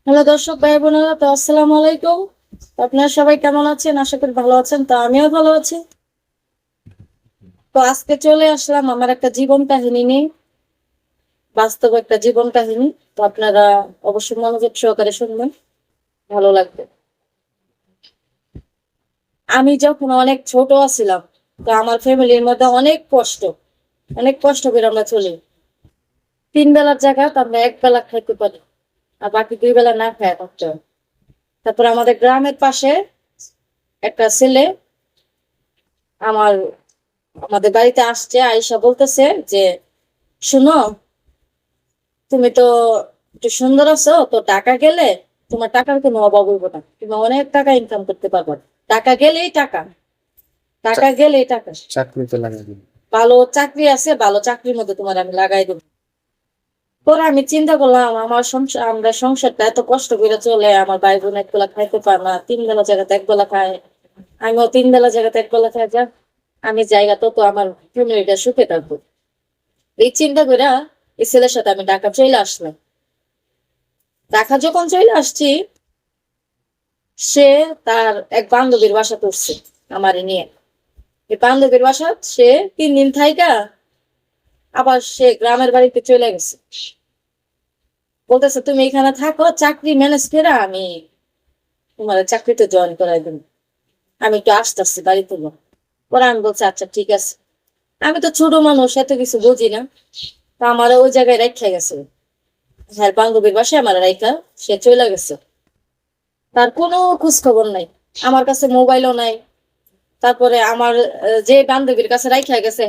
Hello দর্শক ভাই বোনেরা, তো আসসালামু আলাইকুম। তো আপনারা সবাই কেমন আছেন? আশা করি ভালো আছেন। তো আমিও ভালো আছি। তো আজকে চলে আসলাম আমার একটা জীবন কাহিনী নিয়ে, বাস্তব একটা জীবন কাহিনী। তো আপনারা অবশ্যই মনোযোগ সহকারে শুনবেন, ভালো লাগবে। আমি যখন অনেক ছোট ছিলাম, তো আমার ফ্যামিলির মধ্যে অনেক কষ্ট করে আমরা চলি। 3 বেলার জায়গা তো আমরা 1 বেলা খাইতে পারি, আর বাকি 2 বেলা না খায় থাকতে হয়। তারপর আমাদের গ্রামের পাশে একটা ছেলে আমার আমাদের বাড়িতে আসছে, আয়েশা বলতেছে যে, শুনো, তুমি তো একটু সুন্দর আছো, তো টাকা গেলে তোমার টাকার কোনো অভাব হইব না, তুমি অনেক টাকা ইনকাম করতে পারবে। টাকা গেলেই টাকা, টাকা গেলেই টাকা। চাকরিতে লাগাই দিন। ভালো চাকরি আছে, ভালো চাকরির মধ্যে তোমার আমি লাগাই দেবো। পরে আমি চিন্তা করলাম, আমার সংসার, আমরা সংসারটা এত কষ্ট করে চলে, আমার ভাই বোন 1 বেলা খাইতে পারে না, 3 বেলা জায়গাতে 1 বেলা খায়। আমিও 3 বেলা জায়গাতে 1 বেলা খাই, যা আমি জায়গা তো আমার ফ্যামিলিটা সুখে থাকবো। এই চিন্তা করে এই ছেলের সাথে আমি ঢাকা চলে আসলাম। ঢাকা যখন চলে আসছি, সে তার এক বান্ধবীর বাসা করছে আমার নিয়ে। এই বান্ধবীর বাসা সে 3 দিন থাইকা আবার সে গ্রামের বাড়িতে চলে গেছে। বলতেছে, তুমি এখানে থাকো, চাকরি ম্যানেজ করে আমি তোমার চাকরিতে জয়েন করাই দেবো, আমি একটু আসতেছি বাড়িতে। পরে আমি বলছি, আচ্ছা ঠিক আছে। আমি তো ছোট মানুষ, এত কিছু বুঝি না। তা আমার ওই জায়গায় রেখে গেছে, হ্যাঁ বান্ধবীর বাসায় আমার রাইখা সে চলে গেছে। তার কোনো খোঁজ খবর নাই, আমার কাছে মোবাইলও নাই। তারপরে আমার যে বান্ধবীর কাছে রাইখা গেছে